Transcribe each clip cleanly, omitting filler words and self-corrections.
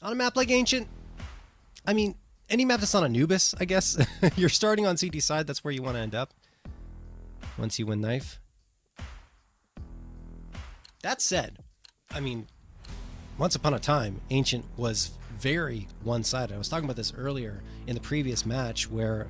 On a map like Ancient, I mean, any map that's on Anubis, I guess. You're starting on CT side, that's where you want to end up once you win knife. That said, I mean, once upon a time, Ancient was very one-sided. I was talking about this earlier in the previous match where,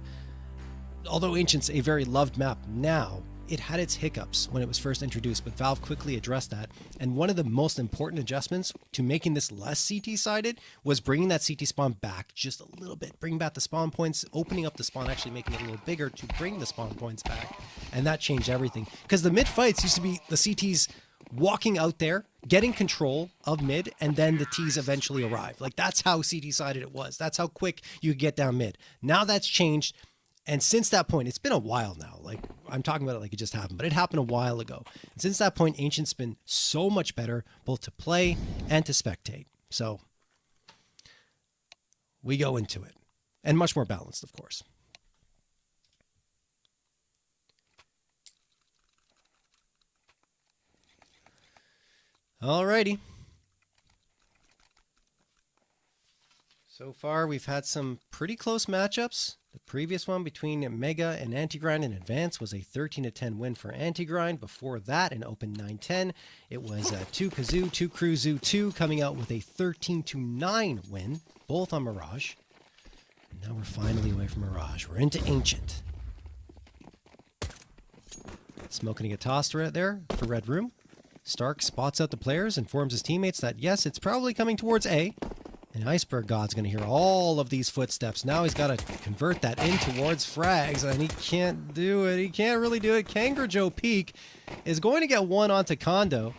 although Ancient's a very loved map now, it had its hiccups when it was first introduced, but Valve quickly addressed that. And one of the most important adjustments to making this less CT-sided was bringing that CT spawn back just a little bit. Bring back the spawn points, opening up the spawn, actually making it a little bigger to bring the spawn points back. And that changed everything. Because the mid fights used to be the CTs walking out there, getting control of mid, and then the T's eventually arrive. Like, that's how CT-sided it was. That's how quick you could get down mid. Now that's changed. And since that point, it's been a while now. Like, I'm talking about it like it just happened, but it happened a while ago. And since that point, Ancient's been so much better, both to play and to spectate. So we go into it. And much more balanced, of course. Alrighty. So far, we've had some pretty close matchups. The previous one between Mega and Antigrind in Advance was a 13-10 win for Antigrind. Before that, in Open 9-10, it was 2 Kazoo, 2 Cruzu 2 coming out with a 13-9 win, both on Mirage. And now we're finally away from Mirage. We're into Ancient. Smoking to get tossed right there for Red Room. Stark spots out the players, informs his teammates that yes, it's probably coming towards A. And Iceberg God's going to hear all of these footsteps. Now he's got to convert that in towards frags, and he can't do it. He can't really do it. Kangaroo Peak is going to get one onto Kondo.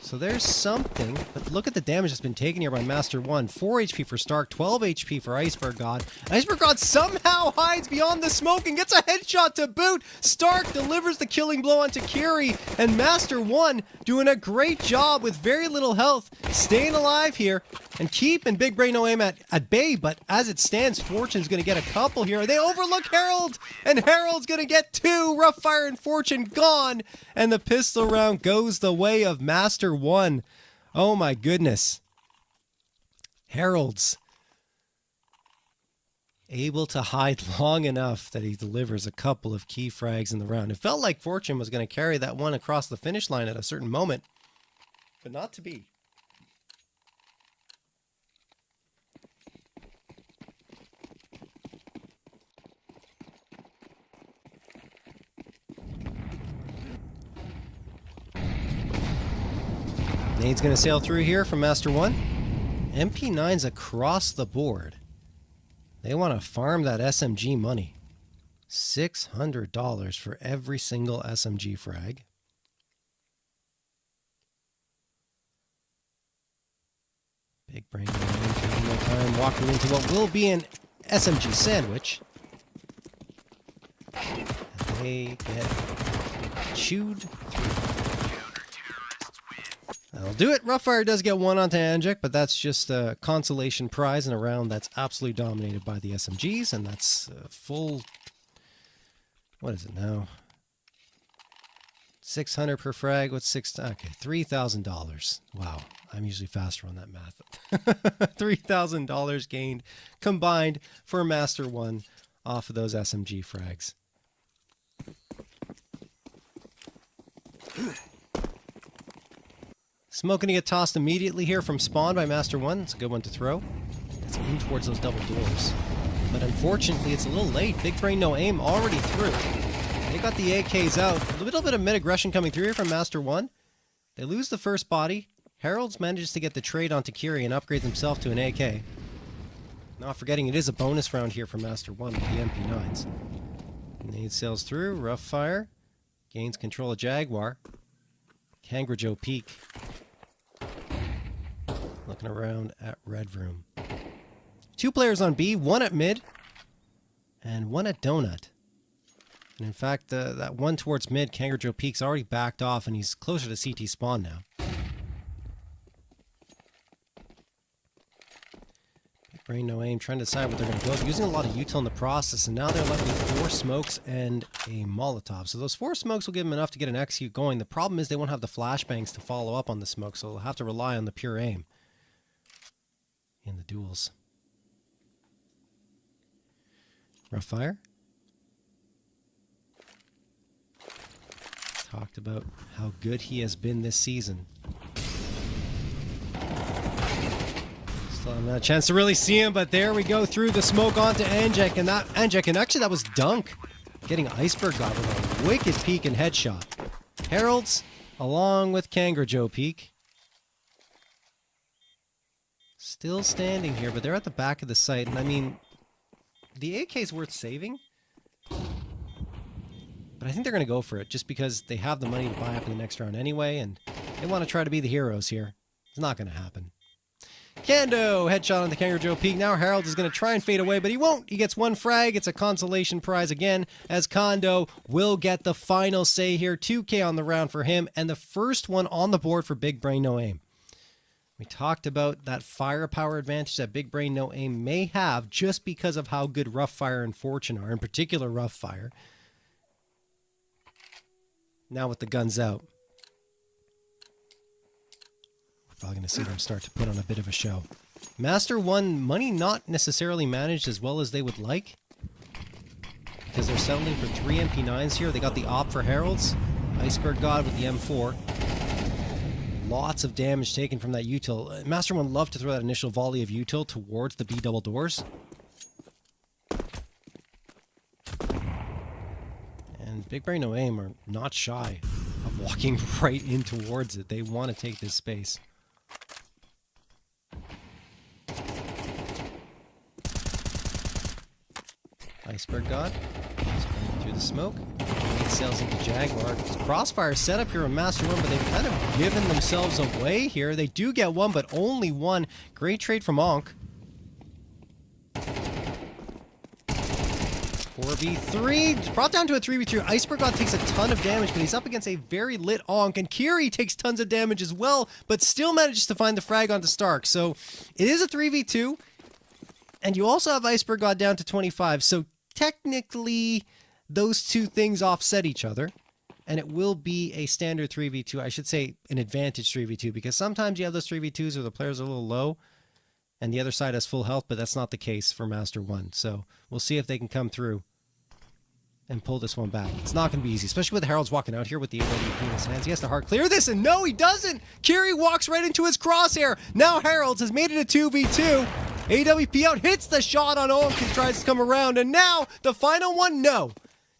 So there's something, but look at the damage that's been taken here by Master 1. 4 HP for Stark, 12 HP for Iceberg God. Iceberg God somehow hides beyond the smoke and gets a headshot to boot. Stark delivers the killing blow onto Kiri, and Master 1 doing a great job with very little health, staying alive here and keeping Big Brain No Aim at bay. But as it stands, Fortune's going to get a couple here. They overlook Harold, and Harold's going to get 2. Rough Fire and Fortune gone, and the pistol round goes the way of Master 1. Oh my goodness. Harold's able to hide long enough that he delivers a couple of key frags in the round. It felt like Fortune was going to carry that one across the finish line at a certain moment, but not to be. Nade's going to sail through here from Master 1. MP9's across the board. They want to farm that SMG money. $600 for every single SMG frag. Big Brain taking no time, walking into what will be an SMG sandwich. And they get chewed through. That'll do it. Roughfire does get one onto Anjek, but that's just a consolation prize in a round that's absolutely dominated by the SMGs, and that's full... What is it now? 600 per frag. What's okay, $3,000. Wow, I'm usually faster on that math. $3,000 gained combined for Master 1 off of those SMG frags. Smoke going to get tossed immediately here from spawn by Master 1. It's a good one to throw. It's in towards those double doors. But unfortunately, it's a little late. Big Brain No Aim already through. They got the AKs out. A little bit of mid-aggression coming through here from Master 1. They lose the first body. Harold's manages to get the trade onto Kiri and upgrades himself to an AK. Not forgetting it is a bonus round here for Master 1 with the MP9s. Nade sails through. Rough Fire. Gains control of Jaguar. Kangaroo Peak. Looking around at Red Room. 2 players on B, 1 at mid, and 1 at Donut. And in fact, that one towards mid, Kangaroo Peak's already backed off, and he's closer to CT spawn now. Big Brain No Aim trying to decide what they're going to go. Using a lot of util in the process, and now they're left with 4 smokes and a Molotov. So those 4 smokes will give them enough to get an execute going. The problem is they won't have the flashbangs to follow up on the smoke, so they'll have to rely on the pure aim. duels. Rough fire. Talked about how good he has been this season. Still haven't had a chance to really see him, but there we go through the smoke onto Anjek, and actually that was Dunk getting Iceberg God with a wicked peek and headshot. Heralds along with Kangaroo Peak. Still standing here, but they're at the back of the site, and I mean, the AK is worth saving, but I think they're going to go for it just because they have the money to buy up in the next round anyway, and they want to try to be the heroes here. It's not going to happen. Kando, headshot on the Kangaroo Peak. Now Harold is going to try and fade away, but he won't. He gets one frag. It's a consolation prize again, as Kondo will get the final say here. 2K on the round for him, and the first one on the board for Big Brain No Aim. We talked about that firepower advantage that Big Brain No Aim may have just because of how good Rough Fire and Fortune are, in particular Rough Fire. Now with the guns out, we're probably going to see them start to put on a bit of a show. Master 1, money not necessarily managed as well as they would like, because they're settling for 3 MP9s here. They got the op for Heralds, Iceberg God with the M4. Lots of damage taken from that util. Master 1 loved to throw that initial volley of util towards the B double doors. And Big Brain No Aim are not shy of walking right in towards it. They want to take this space. Iceberg God through the smoke. Sails into Jaguar. Crossfire set up here on Master 1, but they've kind of given themselves away here. They do get one, but only one. Great trade from Onk. 4v3. Brought down to a 3v3. Iceberg God takes a ton of damage, but he's up against a very lit Onk. And Kiri takes tons of damage as well, but still manages to find the frag onto Stark. So it is a 3v2. And you also have Iceberg God down to 25. So technically, those two things offset each other, and it will be a standard 3v2. I should say an advantage 3v2, because sometimes you have those 3v2s where the players are a little low and the other side has full health, but that's not the case for Master 1. So we'll see if they can come through and pull this one back. It's not going to be easy, especially with the Herald's walking out here with the AWP in his hands. He has to hard clear this, and no, he doesn't! Kiri walks right into his crosshair. Now Herald's has made it a 2v2. AWP out, hits the shot on Oak, he tries to come around, and now the final one, no.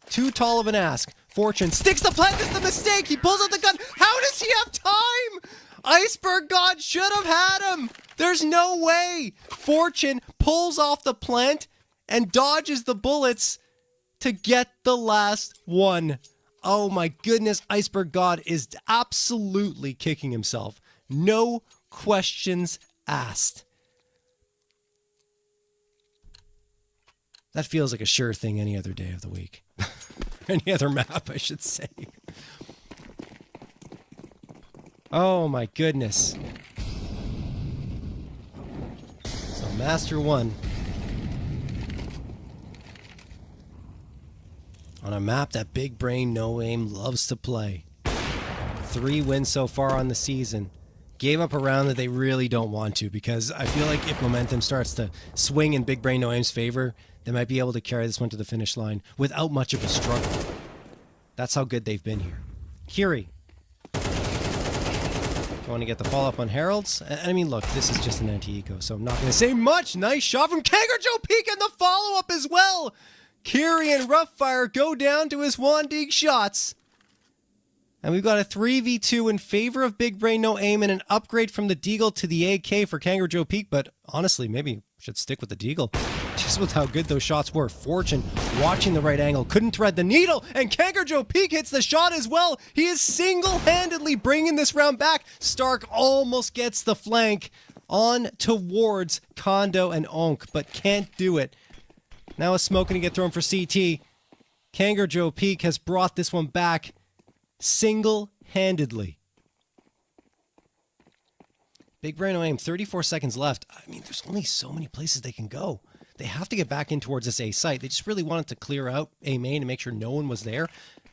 Too tall of an ask. Fortune sticks the plant. It's the mistake. He pulls out the gun. How does he have time? Iceberg God should have had him. There's no way. Fortune pulls off the plant and dodges the bullets to get the last one. Oh my goodness. Iceberg God is absolutely kicking himself. No questions asked. That feels like a sure thing any other day of the week. Any other map, I should say. Oh my goodness. So Master 1. On a map that Big Brain No Aim loves to play. 3 wins so far on the season. Gave up a round that they really don't want to, because I feel like if momentum starts to swing in Big Brain No Aim's favor, they might be able to carry this one to the finish line without much of a struggle. That's how good they've been here. Kiri. If you want to get the follow-up on Heralds. I mean, look, this is just an anti-eco, so I'm not going to say much. Nice shot from Kangaroo Peak and the follow-up as well. Kiri and Roughfire go down to his Wandig shots. And we've got a 3v2 in favor of Big Brain No Aim and an upgrade from the Deagle to the AK for Kangaroo Peak, but honestly, maybe we should stick with the Deagle. Just with how good those shots were. Fortune watching the right angle, couldn't thread the needle, and Kangaroo Peak hits the shot as well. He is single-handedly bringing this round back. Stark almost gets the flank on towards Kondo and Onk, but can't do it. Now a smoke going to get thrown for CT. Kangaroo Peak has brought this one back single-handedly. Big Brain No Aim, 34 seconds left. I mean, there's only so many places they can go. They have to get back in towards this A site. They just really wanted to clear out A main and make sure no one was there.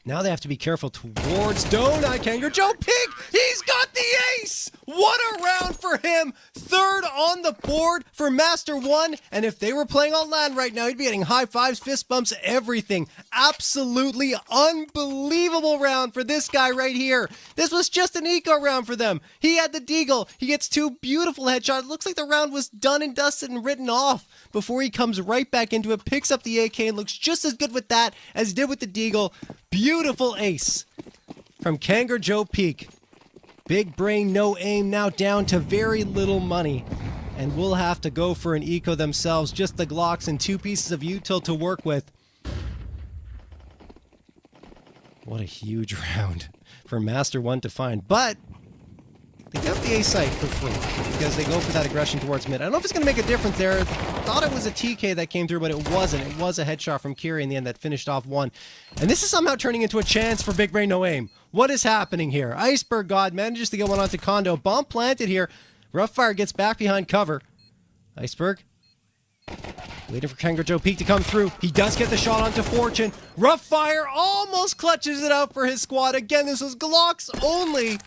Now they have to be careful towards Donut. Kangaroo Joe Pig, he's got the ace! What a round for him! Third on the board for Master 1. And if they were playing on land right now, he'd be getting high fives, fist bumps, everything. Absolutely unbelievable round for this guy right here. This was just an eco round for them. He had the deagle. He gets 2 beautiful headshots. It looks like the round was done and dusted and written off before he comes right back into it, picks up the AK and looks just as good with that as he did with the deagle. Beautiful ace from Kangaroo Joe Peak. Big Brain No Aim now down to very little money, and will have to go for an eco themselves. Just the Glocks and 2 pieces of util to work with. What a huge round for Master 1 to find, but they got the A site for free because they go for that aggression towards mid. I don't know if it's going to make a difference there. Thought it was a TK that came through, but it wasn't. It was a headshot from Kiri in the end that finished off 1. And this is somehow turning into a chance for Big Brain No Aim. What is happening here? Iceberg God manages to get one onto Kondo. Bomb planted here. Roughfire gets back behind cover. Iceberg waiting for Kangaroo Joe Peak to come through. He does get the shot onto Fortune. Roughfire almost clutches it out for his squad. Again, this was Glocks only.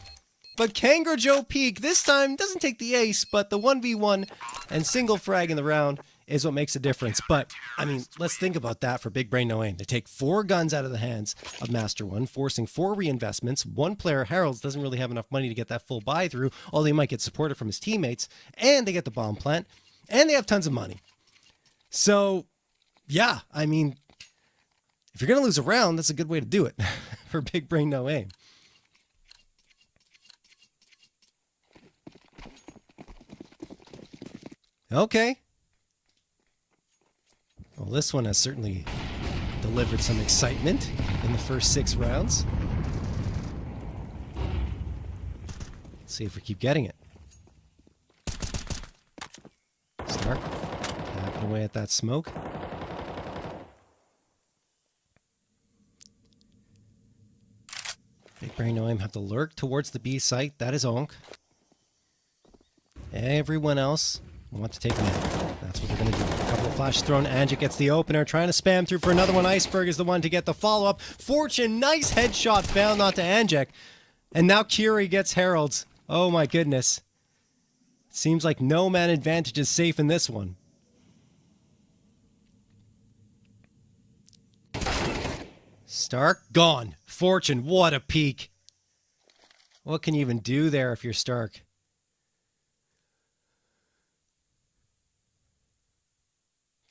But Kangaroo Joe Peak this time doesn't take the ace, but the 1v1 and single frag in the round is what makes a difference. But, I mean, let's think about that for Big Brain No Aim. They take 4 guns out of the hands of Master 1, forcing 4 reinvestments. One player, Harold's, doesn't really have enough money to get that full buy through, although he might get supported from his teammates. And they get the bomb plant, and they have tons of money. So, yeah, I mean, if you're going to lose a round, that's a good way to do it for Big Brain No Aim. Okay. Well, this one has certainly delivered some excitement in the first 6 rounds. Let's see if we keep getting it. Stark tapping away at that smoke. Big Brain No Aim have to lurk towards the B site. That is Onk. Everyone else want to take him in. That's what they're going to do. A couple of flashes thrown. Angic gets the opener, trying to spam through for another one. Iceberg is the one to get the follow-up. Fortune, nice headshot found onto Angic. And now Kiri gets Heralds. Oh my goodness. Seems like no man advantage is safe in this one. Stark, gone. Fortune, what a peek. What can you even do there if you're Stark?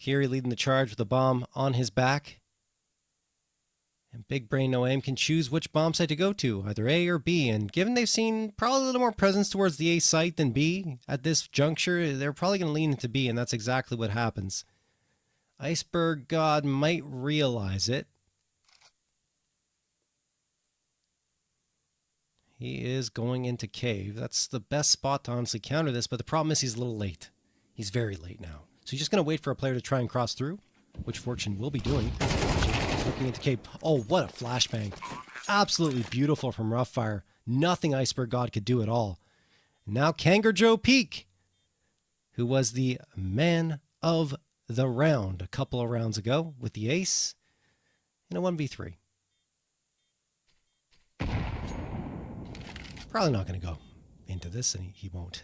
Kiri leading the charge with a bomb on his back. And Big Brain No Aim can choose which bomb site to go to, either A or B. And given they've seen probably a little more presence towards the A site than B at this juncture, they're probably going to lean into B, and that's exactly what happens. Iceberg God might realize it. He is going into cave. That's the best spot to honestly counter this, but the problem is he's a little late. He's very late now. So he's just going to wait for a player to try and cross through, which Fortune will be doing. Looking into cave. Oh, what a flashbang. Absolutely beautiful from Roughfire. Nothing Iceberg God could do at all. Now Kangaroo Joe Peak, who was the man of the round a couple of rounds ago with the ace in a 1v3. Probably not going to go into this, and he won't.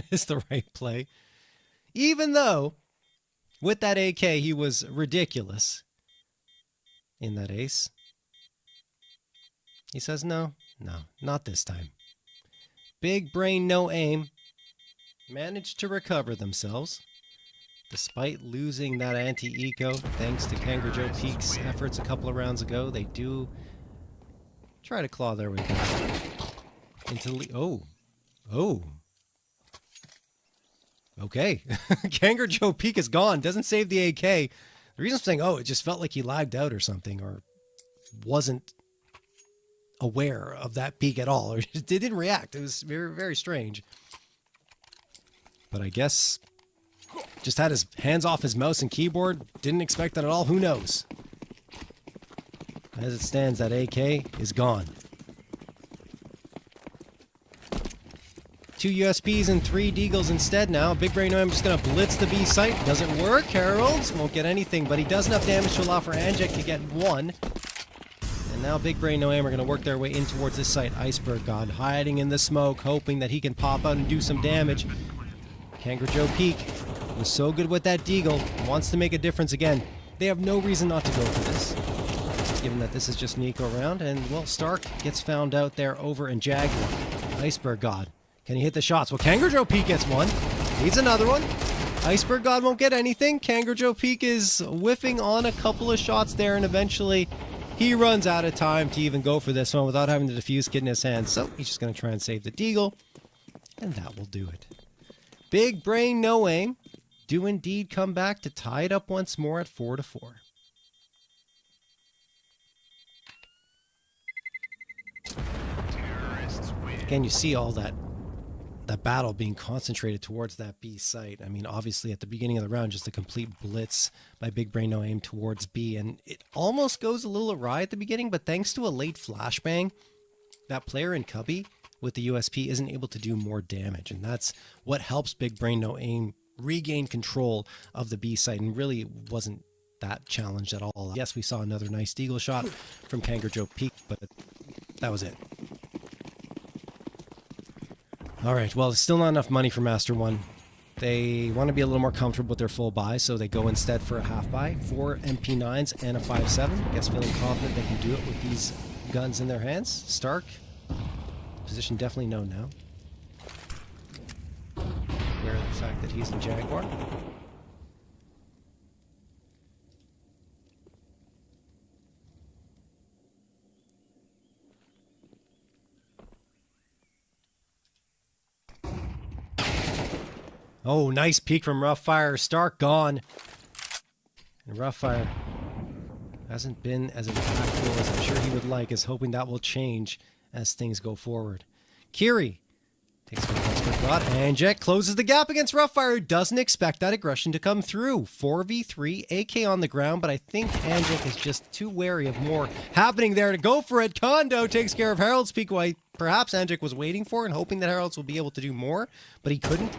It's the right play. Even though, with that AK, he was ridiculous in that ace. He says, no, not this time. Big Brain No Aim managed to recover themselves, despite losing that anti-eco, thanks to Kangaroo Joe Peak's efforts a couple of rounds ago. They do try to claw their way back into the lead. Oh. Okay. Kangaroo Joe Peak is gone. Doesn't save the AK. The reason I'm saying, it just felt like he lagged out or something, or wasn't aware of that peak at all, or it didn't react. It was very, very strange. But I guess just had his hands off his mouse and keyboard. Didn't expect that at all. Who knows? As it stands, that AK is gone. 2 USBs and 3 Deagles instead now. Big Brain No Aim just going to blitz the B site. Doesn't work. Heralds won't get anything, but he does enough damage to allow for Angic to get 1. And now Big Brain No Aim are going to work their way in towards this site. Iceberg God hiding in the smoke, hoping that he can pop out and do some damage. Kangaroo Joe Peak was so good with that deagle, wants to make a difference again. They have no reason not to go for this, given that this is just Nico round. And, well, Stark gets found out there over in Jaguar. Iceberg God, can he hit the shots? Well, Kangaroo Joe Peak gets one. Needs another one. Iceberg God won't get anything. Kangaroo Joe Peak is whiffing on a couple of shots there, and eventually he runs out of time to even go for this one without having the defuse kit in his hand. So he's just going to try and save the deagle, and that will do it. Big Brain No Aim do indeed come back to tie it up once more at 4-4. Again, you see all that battle being concentrated towards that B site. I mean, obviously at the beginning of the round, just a complete blitz by Big Brain No Aim towards B, and it almost goes a little awry at the beginning, but thanks to a late flashbang, that player in Cubby with the USP isn't able to do more damage, and that's what helps Big Brain No Aim regain control of the B site, and really wasn't that challenged at all. Yes, we saw another nice deagle shot from Kangaroo Joe Peak, but that was it. All right, well, there's still not enough money for Master 1. They want to be a little more comfortable with their full buy, so they go instead for a half buy. 4 MP9s and a 5.7. I guess feeling confident they can do it with these guns in their hands. Stark, position definitely known now. Aware of the fact that he's in Jaguar. Oh, nice peek from Roughfire. Stark gone. And Roughfire hasn't been as impactful as I'm sure he would like, is hoping that will change as things go forward. Kiri takes a good shot. Anjek closes the gap against Roughfire, who doesn't expect that aggression to come through. 4v3, AK on the ground, but I think Anjek is just too wary of more happening there to go for it. Kondo takes care of Harold's peek, who perhaps Anjek was waiting for and hoping that Harold's will be able to do more, but he couldn't.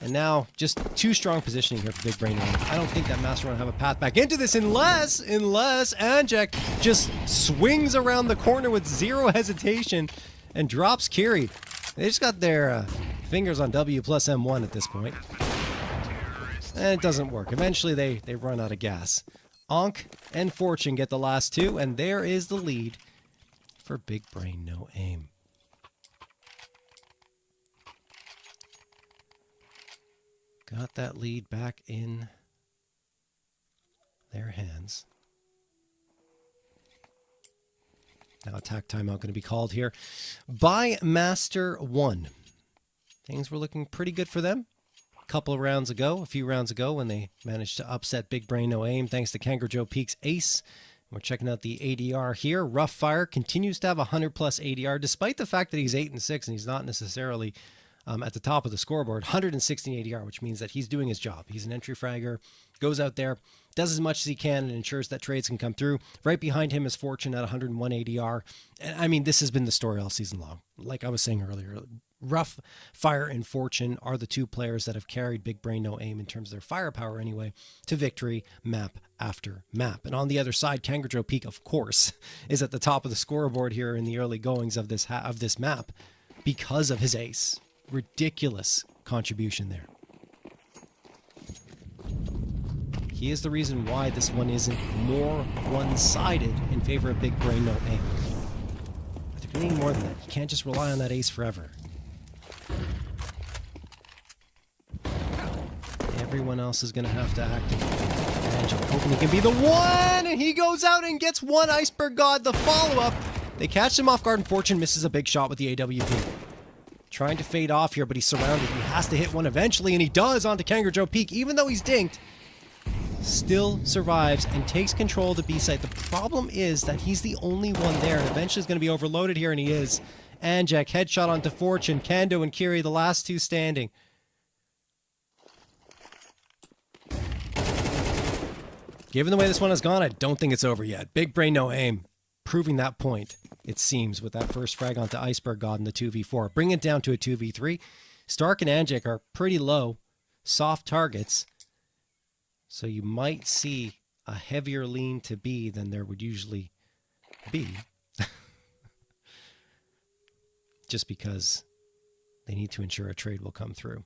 And now, just too strong positioning here for Big Brain. I don't think that Master will have a path back into this unless Anjek just swings around the corner with zero hesitation and drops Kiri. They just got their fingers on W plus M1 at this point. And it doesn't work. Eventually, they run out of gas. Ankh and Fortune get the last two, and there is the lead for Big Brain No Aim. Got that lead back in their hands. Now attack timeout going to be called here by Master 1. Things were looking pretty good for them a few rounds ago when they managed to upset Big Brain No Aim thanks to Kangaroo Joe Peak's ace. We're checking out the ADR here. Roughfire continues to have 100 plus ADR despite the fact that he's 8-6 and he's not necessarily at the top of the scoreboard. 116 ADR, which means that he's doing his job. He's an entry fragger, goes out there, does as much as he can, and ensures that trades can come through. Right behind him is Fortune at 101 ADR. And I mean, this has been the story all season long. Like I was saying earlier, Roughfire and Fortune are the two players that have carried Big Brain No Aim in terms of their firepower anyway, to victory map after map. And on the other side, Kangaroo Joe Peak, of course, is at the top of the scoreboard here in the early goings of this map because of his ace. Ridiculous contribution there. He is the reason why this one isn't more one-sided in favor of Big Brain No Aim. But they're needing more than that. You can't just rely on that ace forever. Everyone else is going to have to activate. Angel hoping he can be the one, and he goes out and gets one. Iceberg God, the follow-up. They catch him off guard, and Fortune misses a big shot with the AWP. Trying to fade off here, but he's surrounded. He has to hit one eventually, and he does onto Kangaroo Joe Peak. Even though he's dinked, still survives and takes control of the B site. The problem is that he's the only one there, and eventually is going to be overloaded here, and he is. Anjek, headshot onto Fortune. Kando and Kiri, the last two standing. Given the way this one has gone, I don't think it's over yet. Big Brain No Aim, proving that point, it seems, with that first frag onto Iceberg God in the 2v4. Bring it down to a 2v3. Stark and Anjek are pretty low, soft targets, so you might see a heavier lean to B than there would usually B. Just because they need to ensure a trade will come through.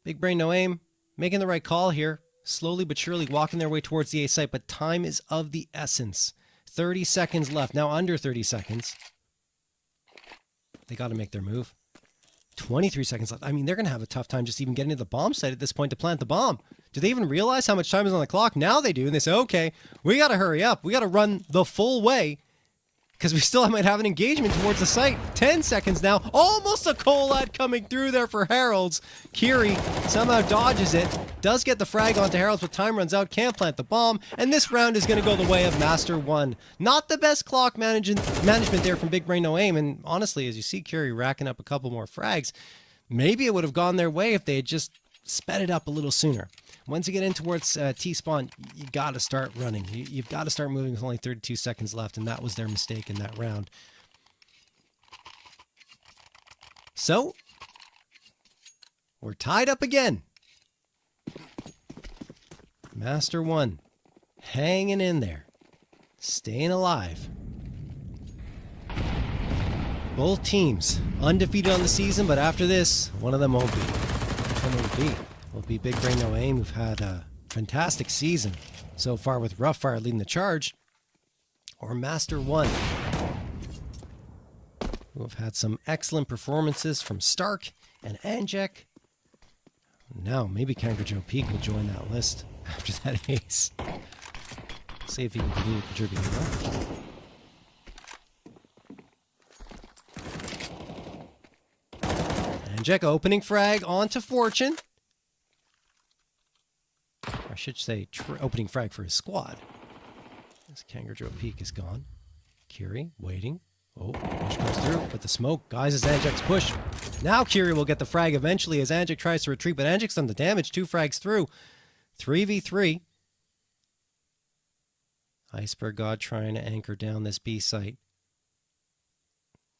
Big Brain, no aim. Making the right call here. Slowly but surely walking their way towards the A site, but time is of the essence. 30 seconds left. Now under 30 seconds. They got to make their move. 23 seconds left. I mean, they're going to have a tough time just even getting to the bomb site at this point to plant the bomb. Do they even realize how much time is on the clock? Now they do, and they say, okay, we got to hurry up. We got to run the full way because we still might have an engagement towards the site. 10 seconds now. Almost a Colad coming through there for Heralds. Kiri somehow dodges it. Does get the frag onto Heralds, but time runs out. Can't plant the bomb. And this round is going to go the way of Master 1. Not the best clock management there from Big Brain No Aim. And honestly, as you see Kiri racking up a couple more frags, maybe it would have gone their way if they had just sped it up a little sooner. Once you get in towards T-spawn, you got to start running. You've got to start moving with only 32 seconds left, and that was their mistake in that round. So, we're tied up again. Master 1, hanging in there, staying alive. Both teams undefeated on the season, but after this, one of them won't be. Which one will it be? Will it be Big Brain No Aim, who've had a fantastic season so far with Roughfire leading the charge, or Master 1, who have had some excellent performances from Stark and Anjek. Now, maybe Kangaroo Joe Peak will join that list after that ace. See if he can continue contributing well. Anjek opening frag onto Fortune. I should say opening frag for his squad. This Kangaroo Joe Peak is gone. Kiri waiting. Oh, push comes through, but the smoke guises Anjek's push. Now Kiri will get the frag eventually as Anjek tries to retreat, but Anjek's done the damage. 2 frags through. 3v3. Iceberg God trying to anchor down this B site.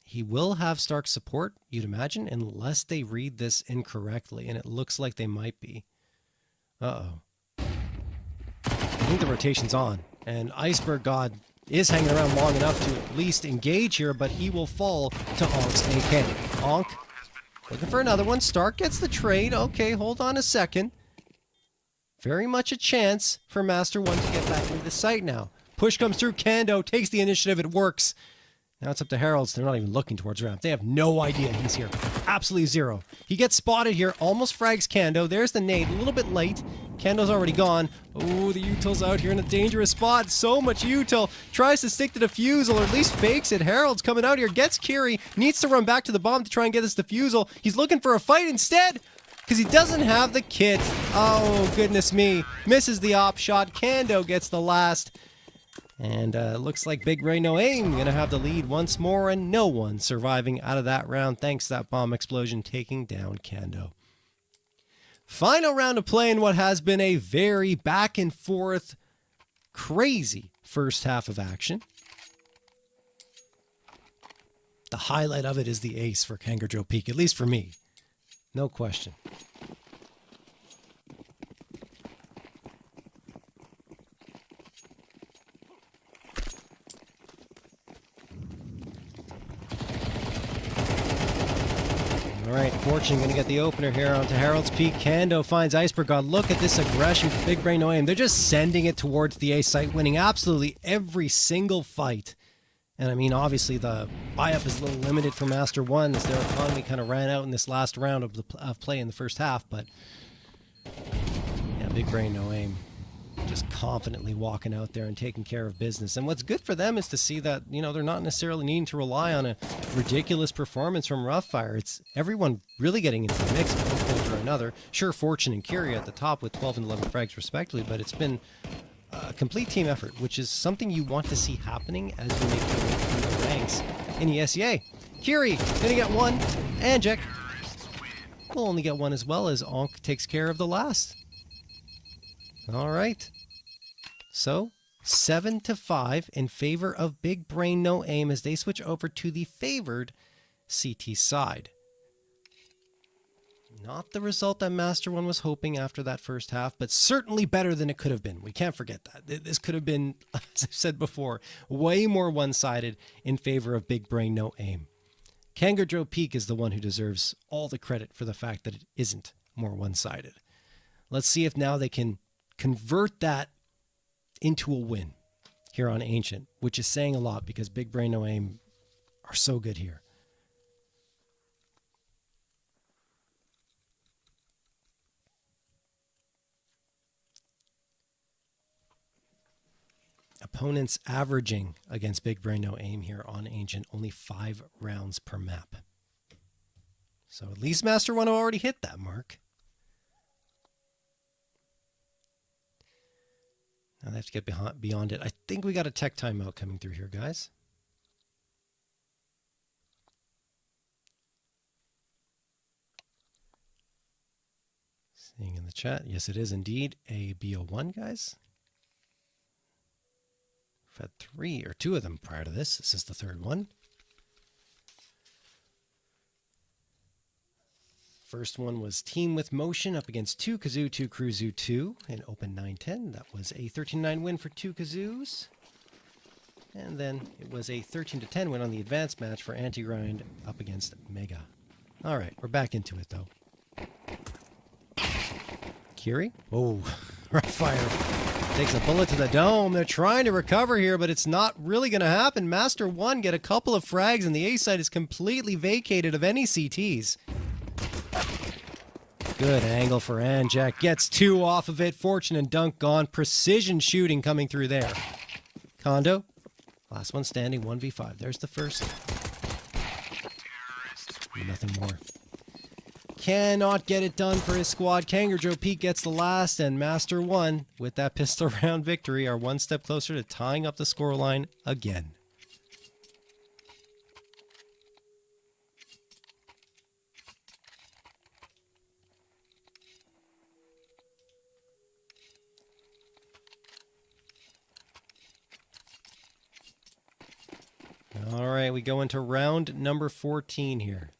He will have Stark support, you'd imagine, unless they read this incorrectly, and it looks like they might be. Uh-oh. I think the rotation's on, and Iceberg God is hanging around long enough to at least engage here, but he will fall to Onk's AK. Onk looking for another one. Stark gets the trade. Okay, hold on a second. Very much a chance for Master 1 to get back into the site now. Push comes through. Kando takes the initiative. It works. Now it's up to Heralds. They're not even looking towards ramp. They have no idea he's here. Absolutely zero. He gets spotted here. Almost frags Kando. There's the nade. A little bit late. Kando's already gone. Oh, the util's out here in a dangerous spot. So much util. Tries to stick the defusal, or at least fakes it. Herald's coming out here. Gets Kiri. Needs to run back to the bomb to try and get this defusal. He's looking for a fight instead, because he doesn't have the kit. Oh, goodness me. Misses the op shot. Kando gets the last. And looks like Big Brain No Aim going to have the lead once more, and no one surviving out of that round thanks to that bomb explosion taking down Kando. Final round of play in what has been a very back and forth, crazy first half of action. The highlight of it is the ace for Kangaroo Joe Peak, at least for me. No question. Alright, Fortune going to get the opener here onto Herald's Peak. Kando finds Iceberg God. Look at this aggression from Big Brain No Aim. They're just sending it towards the A site, winning absolutely every single fight. And I mean, obviously the buy-up is a little limited for Master 1 as their economy kind of ran out in this last round of play in the first half. But yeah, Big Brain No Aim just confidently walking out there and taking care of business. And what's good for them is to see that, you know, they're not necessarily needing to rely on a ridiculous performance from Roughfire. It's everyone really getting into the mix at one point or another. Sure, Fortune and Kiri at the top with 12 and 11 frags respectively, but it's been a complete team effort, which is something you want to see happening as you make your way through the ranks in ESEA. Kiri gonna get one. Anjek will only get one as well as Onk takes care of the last. All right. So 7-5 in favor of Big Brain No Aim as they switch over to the favored CT side. Not the result that Master One was hoping after that first half, but certainly better than it could have been. We can't forget that. This could have been, as I've said before, way more one-sided in favor of Big Brain No Aim. Kangaroo Peak is the one who deserves all the credit for the fact that it isn't more one-sided. Let's see if now they can convert that into a win here on Ancient, which is saying a lot because Big Brain No Aim are so good here. Opponents averaging against Big Brain No Aim here on Ancient only 5 rounds per map. So at least Master One already hit that mark. Now they have to get beyond it. I think we got a tech timeout coming through here, guys. Seeing in the chat, yes, it is indeed a BO1, guys. We've had 3 or 2 of them prior to this. This is the 3rd one. First one was Team with Motion up against 2 Kazoo, 2 Cruzu 2 in Open 9-10. That was a 13-9 win for 2 Kazoos. And then it was a 13-10 win on the advanced match for Anti-Grind up against Mega. All right, we're back into it, though. Kiri? Oh, Roughfire takes a bullet to the dome. They're trying to recover here, but it's not really going to happen. Master One get a couple of frags, and the A site is completely vacated of any CTs. Good angle for Anjak. Gets 2 off of it. Fortune and Dunk gone. Precision shooting coming through there. Kondo. Last one standing. 1v5. There's the first. Nothing more. Cannot get it done for his squad. Kangaroo Peak gets the last, and Master One, with that pistol round victory, are one step closer to tying up the scoreline again. All right, we go into round number 14 here.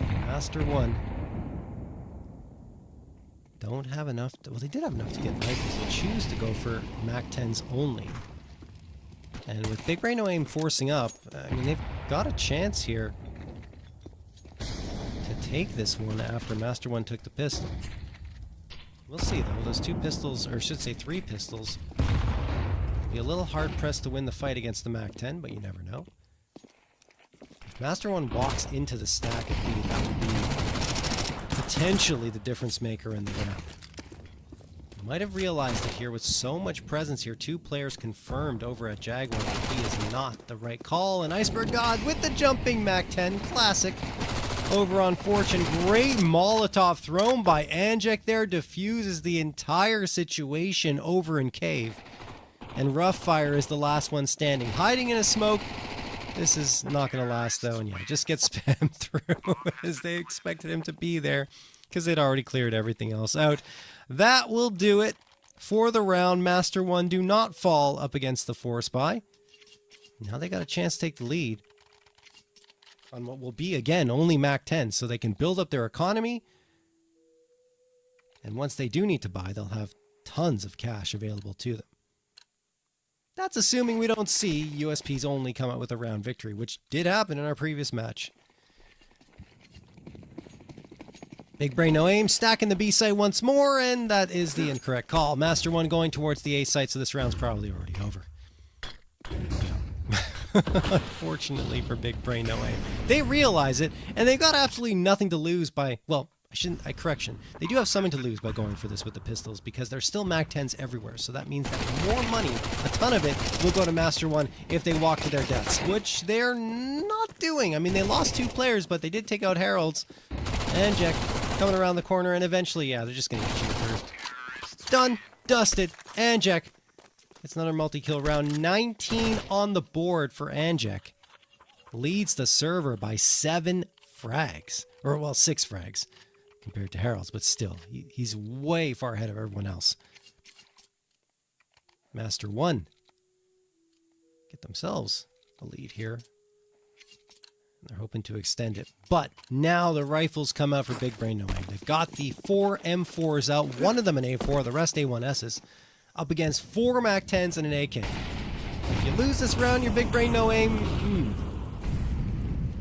Master One don't have enough well, they did have enough to get rifles. They choose to go for MAC-10s only. And with Big Brain No Aim forcing up, I mean, they've got a chance here to take this one after Master One took the pistol. We'll see, though. Those 2 pistols, or I should say 3 pistols, be a little hard-pressed to win the fight against the MAC-10, but you never know. If Master One walks into the stack at B, that would be potentially the difference maker in the round. You might have realized that here with so much presence here, 2 players confirmed over at Jaguar that B is not the right call. And Iceberg God with the jumping MAC-10, classic. Over on Fortune, great Molotov thrown by Anjak there, diffuses the entire situation over in Cave. And Roughfire is the last one standing, hiding in a smoke. This is not going to last, though, and yeah, just gets spammed through as they expected him to be there because they'd already cleared everything else out. That will do it for the round. Master One do not fall up against the 4-spy. Now they got a chance to take the lead on what will be, again, only MAC-10, so they can build up their economy. And once they do need to buy, they'll have tons of cash available to them. That's assuming we don't see USPs only come out with a round victory, which did happen in our previous match. Big Brain No Aim stacking the B site once more, and that is the incorrect call. Master One going towards the A site, so this round's probably already over. Unfortunately for Big Brain No Aim. They realize it, and they've got absolutely nothing to lose by, well, correction. They do have something to lose by going for this with the pistols because there's still MAC-10s everywhere. So that means that more money, a ton of it, will go to Master One if they walk to their deaths, which they're not doing. I mean, they lost 2 players, but they did take out Harold's. And Jack coming around the corner, and eventually, yeah, they're just going to get you third. Done. Dusted. Anjak. It's another multi-kill round. 19 on the board for Anjak. Leads the server by 7 frags. Or, well, 6 frags. Compared to Harold's, but still, he's way far ahead of everyone else. Master One get themselves a lead here. They're hoping to extend it. But now the rifles come out for Big Brain No Aim. They've got the 4 M4s out, one of them an A4, the rest A1Ss, up against 4 MAC-10s and an AK. If you lose this round, your Big Brain No Aim,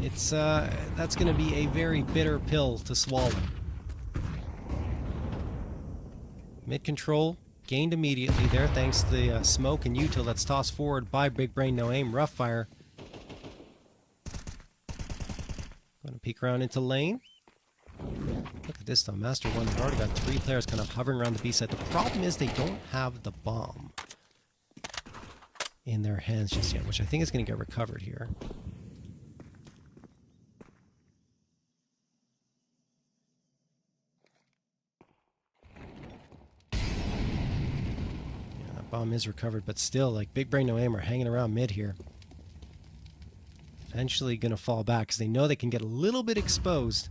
that's going to be a very bitter pill to swallow. Mid control gained immediately there thanks to the smoke and util that's tossed forward by Big Brain No Aim. Rough fire. Going to peek around into lane. Look at this though, Master One. They've already got 3 players kind of hovering around the B side. The problem is they don't have the bomb in their hands just yet, which I think is going to get recovered here. Bomb is recovered, but still, like, Big Brain No Aim are hanging around mid here. Eventually going to fall back because they know they can get a little bit exposed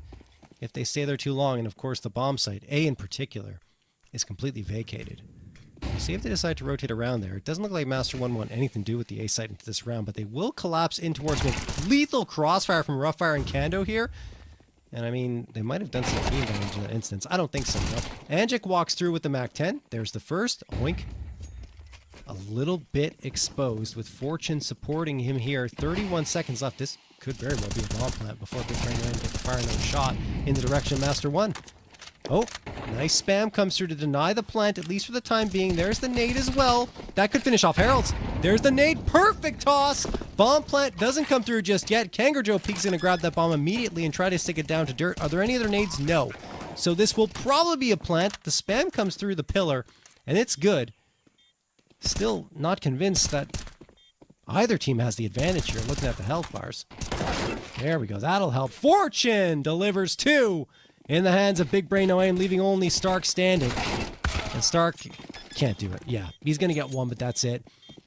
if they stay there too long. And of course, the bomb site, A in particular, is completely vacated. See if they decide to rotate around there. It doesn't look like Master One want anything to do with the A site into this round, but they will collapse in towards mid. Lethal crossfire from Roughfire and Kando here. And I mean, they might have done some team damage in that instance. I don't think so, though. Angic walks through with the MAC-10. There's the first. Oink. A little bit exposed with Fortune supporting him here. 31 seconds left. This could very well be a bomb plant before Big Brain No Aim gets to fire another shot in the direction of Master One. Oh, nice spam comes through to deny the plant, at least for the time being. There's the nade as well. That could finish off Heralds. There's the nade. Perfect toss. Bomb plant doesn't come through just yet. Kangaroo Joe Peak's going to grab that bomb immediately and try to stick it down to dirt. Are there any other nades? No. So this will probably be a plant. The spam comes through the pillar, and it's good. Still not convinced that either team has the advantage here, looking at the health bars. There we go. That'll help. Fortune delivers 2 in the hands of Big Brain No Aim, leaving only Stark standing. And Stark can't do it. Yeah, he's going to get 1, but that's it.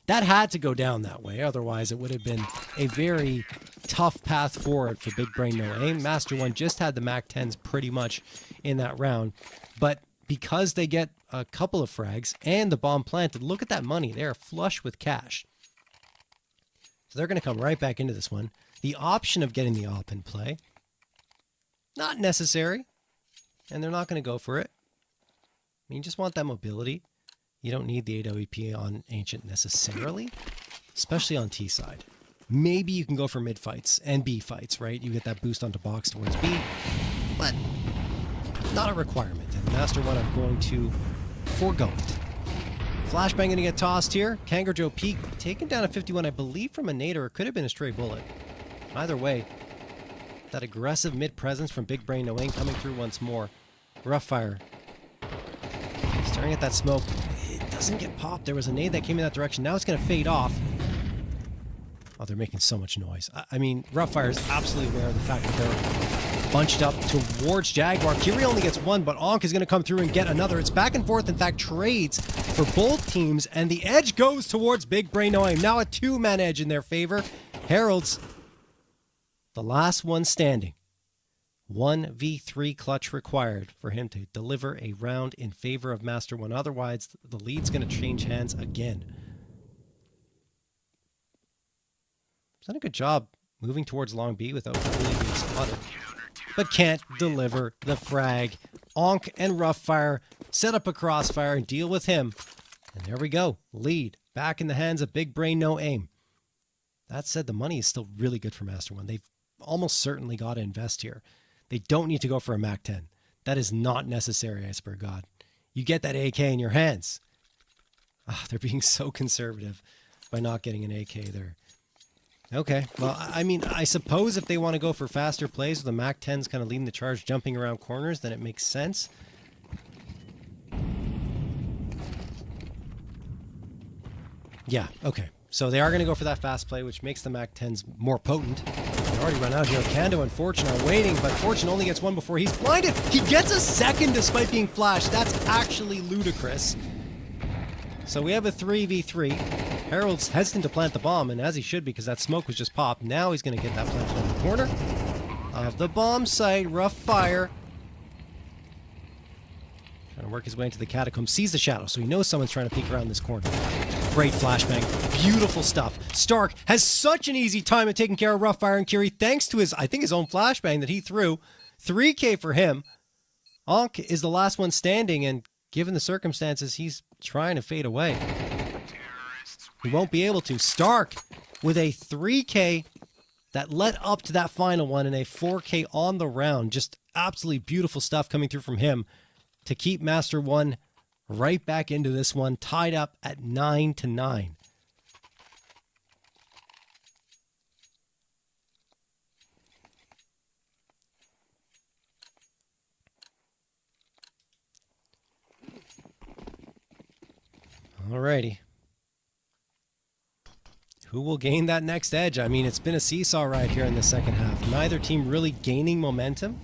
That had to go down that way. Otherwise, it would have been a very tough path forward for Big Brain No Aim. Master One just had the MAC-10s pretty much in that round. But because they get a couple of frags and the bomb planted, look at that money. They're flush with cash. So they're going to come right back into this one. The option of getting the op in play, not necessary. And they're not going to go for it. I mean, you just want that mobility. You don't need the AWP on Ancient necessarily, especially on T side. Maybe you can go for mid fights and B fights, right? You get that boost onto box towards B, but not a requirement. And Master One are going to forego it. Flashbang going to get tossed here. Kangaroo Joe Peak taken down at 51, I believe, from a nade, or it could have been a stray bullet. Either way, that aggressive mid presence from Big Brain No Aim coming through once more. Roughfire staring at that smoke. It doesn't get popped. There was a nade that came in that direction. Now it's going to fade off. Oh, they're making so much noise. I mean, Roughfire is absolutely aware of the fact that they're bunched up towards Jaguar. Kiri only gets 1, but Ankh is going to come through and get another. It's back and forth, in fact, trades for both teams, and the edge goes towards Big Brain No Aim. Now a 2-man edge in their favor. Heralds, the last one standing. 1v3 clutch required for him to deliver a round in favor of Master One. Otherwise, the lead's going to change hands again. He's done a good job moving towards long B without really being spotted, but can't deliver the frag. Ankh and Roughfire set up a crossfire and deal with him. And there we go. Lead back in the hands of Big Brain No Aim. That said, the money is still really good for Master One. They've almost certainly got to invest here. They don't need to go for a MAC-10. That is not necessary, I swear to God. You get that AK in your hands. They're being so conservative by not getting an AK there. Okay, well, I mean, I suppose if they want to go for faster plays with the MAC-10s kind of leading the charge, jumping around corners, then it makes sense. Yeah, okay. So they are going to go for that fast play, which makes the MAC-10s more potent. They already run out here. Kando and Fortune are waiting, but Fortune only gets 1 before he's blinded. He gets a second despite being flashed. That's actually ludicrous. So we have a 3v3. Herald's hesitant to plant the bomb, and as he should, because that smoke was just popped. Now he's going to get that planted in the corner of the bomb site. Roughfire trying to work his way into the catacomb. Sees the shadow, so he knows someone's trying to peek around this corner. Great flashbang. Beautiful stuff. Stark has such an easy time of taking care of Roughfire and Curie thanks to his, I think, his own flashbang that he threw. 3K for him. Ankh is the last one standing, and given the circumstances, he's trying to fade away. He won't be able to. Stark with a 3K that led up to that final one and a 4K on the round. Just absolutely beautiful stuff coming through from him to keep Master 1 right back into this one, tied up at 9-9. Alrighty. Who will gain that next edge? I mean, it's been a seesaw ride here in the second half. Neither team really gaining momentum.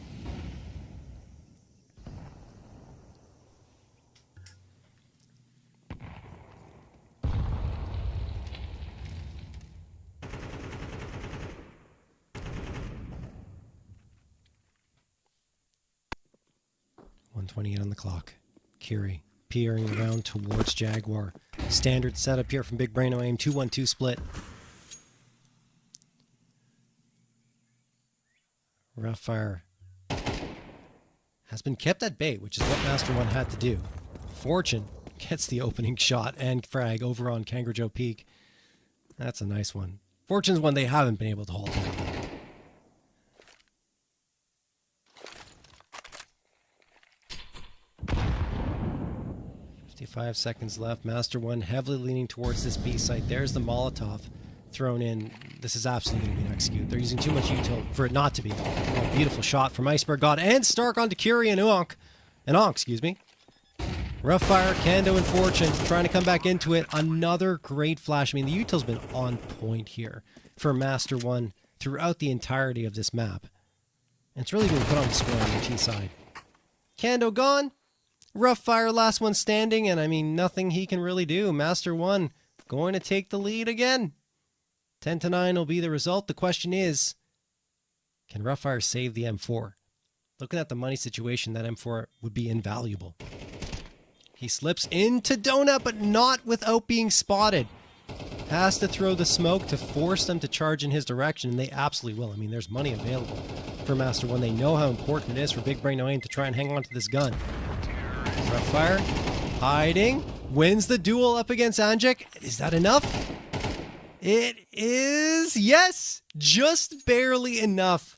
.128 on the clock. Curie peering around towards Jaguar. Standard setup here from Big Brain OAIM. 2-1-2 split. Roughfire has been kept at bay, which is what Master 1 had to do. Fortune gets the opening shot and frag over on Kangaroo Peak. That's a nice one. Fortune's one they haven't been able to hold down. 55 seconds left. Master 1 heavily leaning towards this B site. There's the Molotov thrown in. This is absolutely going to be an execute. They're using too much util for it not to be. Oh, beautiful shot from Iceberg God and Stark onto Curie and Ankh. Excuse me. Roughfire, Kando, and Fortune trying to come back into it. Another great flash. I mean, the util's been on point here for Master 1 throughout the entirety of this map. And it's really been put on display on the T side. Kando gone. Roughfire, last one standing, and I mean, nothing he can really do. Master 1 going to take the lead again. 10-9 will be the result. The question is, can Roughfire save the M4? Looking at the money situation, that M4 would be invaluable. He slips into Donut, but not without being spotted. Has to throw the smoke to force them to charge in his direction, and they absolutely will. I mean, there's money available for Master 1. They know how important it is for Big Brain OAIM to try and hang on to this gun. Roughfire, hiding, wins the duel up against Anjek. Is that enough? It is, yes, just barely enough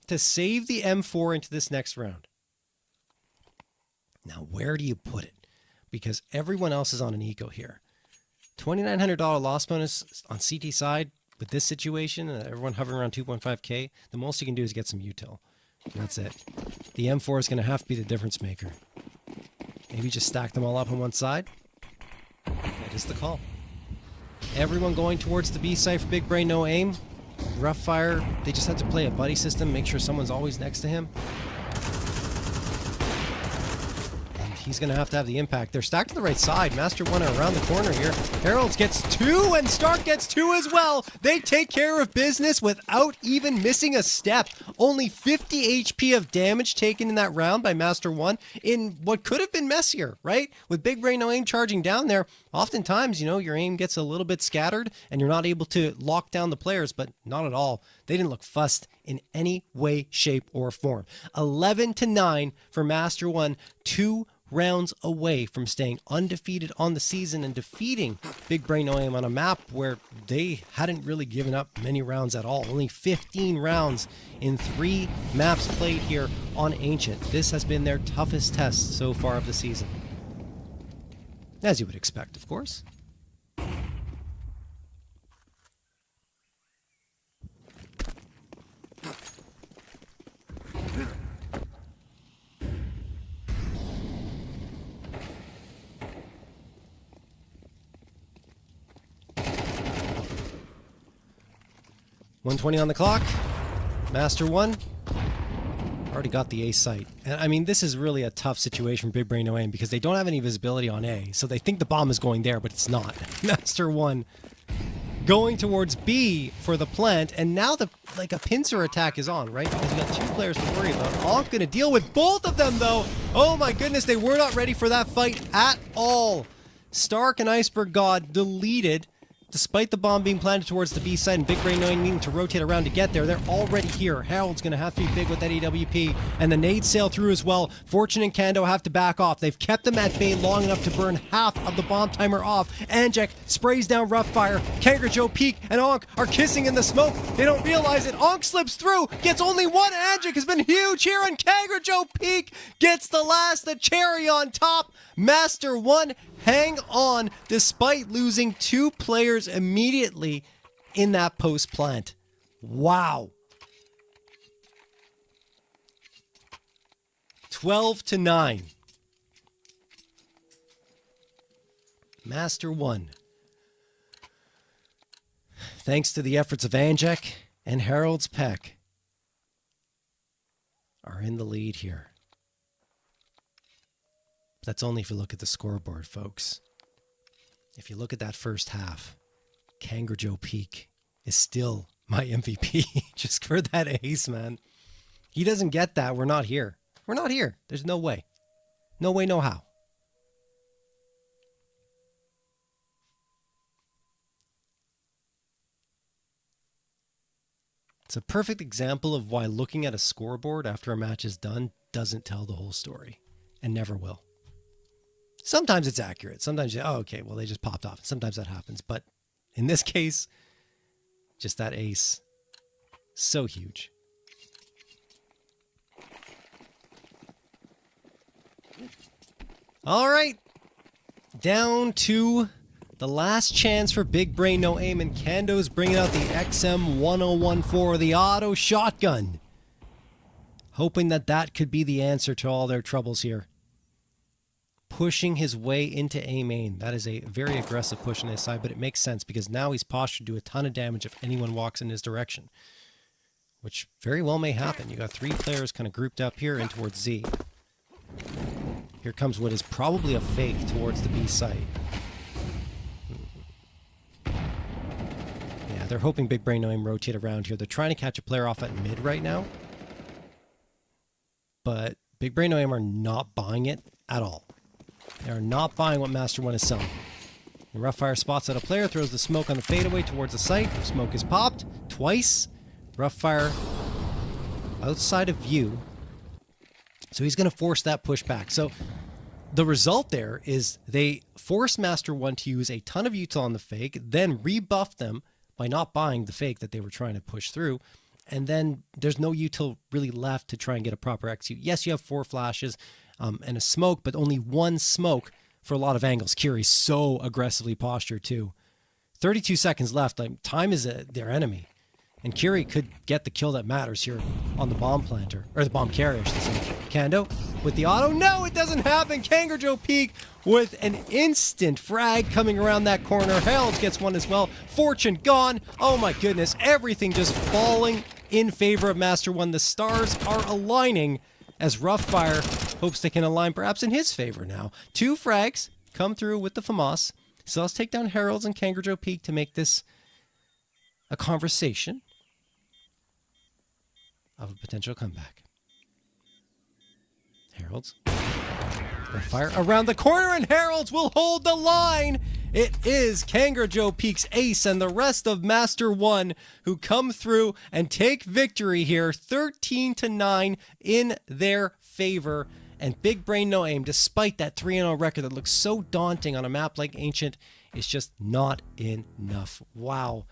to save the M4 into this next round. Now, where do you put it? Because everyone else is on an eco here. $2,900 loss bonus on CT side with this situation, everyone hovering around 2.5K, the most you can do is get some util. And that's it. The M4 is going to have to be the difference maker. Maybe just stack them all up on one side. That is the call. Everyone going towards the B site for Big Brain, no aim. Roughfire, they just have to play a buddy system, make sure someone's always next to him. And he's going to have the impact. They're stacked to the right side. Master 1 around the corner here. Heralds gets 2 and Stark gets 2 as well. They take care of business without even missing a step. Only 50 HP of damage taken in that round by Master 1 in what could have been messier, right? With Big Brain, no aim charging down there, oftentimes, you know, your aim gets a little bit scattered and you're not able to lock down the players, but not at all. They didn't look fussed in any way, shape, or form. 11-9 for Master 1, 2 rounds away from staying undefeated on the season and defeating Big Brain OAIM on a map where they hadn't really given up many rounds at all. Only 15 rounds in 3 maps played here on Ancient. This has been their toughest test so far of the season. As you would expect, of course. .120 on the clock. Master 1 already got the A site. And I mean, this is really a tough situation for Big Brain OAIM because they don't have any visibility on A. So they think the bomb is going there, but it's not. Master 1 going towards B for the plant. And now a pincer attack is on, right? Because you got 2 players to worry about. Ankh going to deal with both of them, though. Oh my goodness, they were not ready for that fight at all. Stark and Iceberg God deleted. Despite the bomb being planted towards the B side and BIGBRAIN needing to rotate around to get there, they're already here. Harold's going to have to be big with that AWP, and the nades sail through as well. Fortune and Kando have to back off. They've kept them at bay long enough to burn half of the bomb timer off. Anjek sprays down Roughfire. Kangaroo Joe, Peak, and Onk are kissing in the smoke. They don't realize it. Onk slips through, gets only one. Anjek has been huge here, and Kangaroo Joe Peak gets the cherry on top. Master 1 hang on despite losing 2 players immediately in that post plant. Wow. 12-9. Master 1. Thanks to the efforts of Anjek and Harold's Peck, are in the lead here. That's only if you look at the scoreboard, folks. If you look at that first half, Kangaroo Joe Peak is still my MVP just for that ace, man. He doesn't get that. We're not here. We're not here. There's no way. No way, no how. It's a perfect example of why looking at a scoreboard after a match is done doesn't tell the whole story, and never will. Sometimes it's accurate. Sometimes you say, oh, okay, well, they just popped off. Sometimes that happens. But in this case, just that ace, so huge. All right. Down to the last chance for BIGBRAIN No Aim, and Kando's bringing out the XM1014, the auto shotgun. Hoping that that could be the answer to all their troubles here. Pushing his way into A main. That is a very aggressive push on his side, but it makes sense because now he's postured to do a ton of damage if anyone walks in his direction, which very well may happen. You got 3 players kind of grouped up here and towards Z. Here comes what is probably a fake towards the B site. Yeah, they're hoping BIGBRAIN No Aim rotate around here. They're trying to catch a player off at mid right now, but BIGBRAIN No Aim are not buying it at all. They are not buying what Master 1 is selling. The Roughfire spots out a player, throws the smoke on the fadeaway towards the site. Smoke is popped twice. Roughfire outside of view. So he's going to force that push back. So the result there is they force Master 1 to use a ton of util on the fake, then rebuff them by not buying the fake that they were trying to push through. And then there's no util really left to try and get a proper execute. Yes, you have 4 flashes and a smoke, but only 1 smoke for a lot of angles. Kiri's so aggressively postured too. 32 seconds left. Like, time is their enemy. And Kiri could get the kill that matters here on the bomb planter, or the bomb carrier, I should say. Kando with the auto. No, it doesn't happen. Kangaroo Joe Peak with an instant frag coming around that corner. Harold gets one as well. Fortune gone. Oh my goodness. Everything just falling in favor of Master 1. The stars are aligning as Roughfire hopes they can align perhaps in his favor now. 2 frags come through with the FAMAS. So let's take down Harold's and Kangaroo Joe Peak to make this a conversation of a potential comeback. Harold's. Fire around the corner, and Harold's will hold the line. It is Kangaroo Joe Peak's ace and the rest of Master 1 who come through and take victory here, 13-9 in their favor. And BIGBRAIN No Aim, despite that 3-0 record that looks so daunting on a map like Ancient, is just not enough. Wow.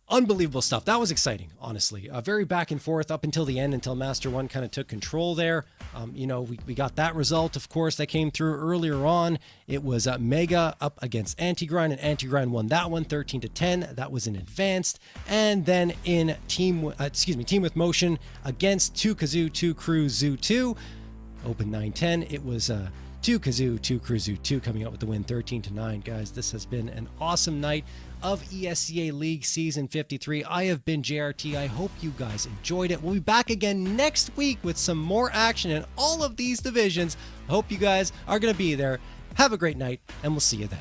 Unbelievable stuff. That was exciting, honestly. Very back and forth up until the end, until Master 1 kind of took control there. You know, we got that result, of course, that came through earlier on. It was Mega up against Anti-Grind, and Anti-Grind won that one 13-10. That was in advanced. And then in Team with Motion against 2 Kazoo, 2 Crew, Zoo 2. Open 9-10. It was 2 Kazoo, 2 Crew, Zoo 2 coming out with the win 13-9. Guys, this has been an awesome night of ESEA League Season 53. I have been JRT. I hope you guys enjoyed it. We'll be back again next week with some more action in all of these divisions. I hope you guys are going to be there. Have a great night, and we'll see you then.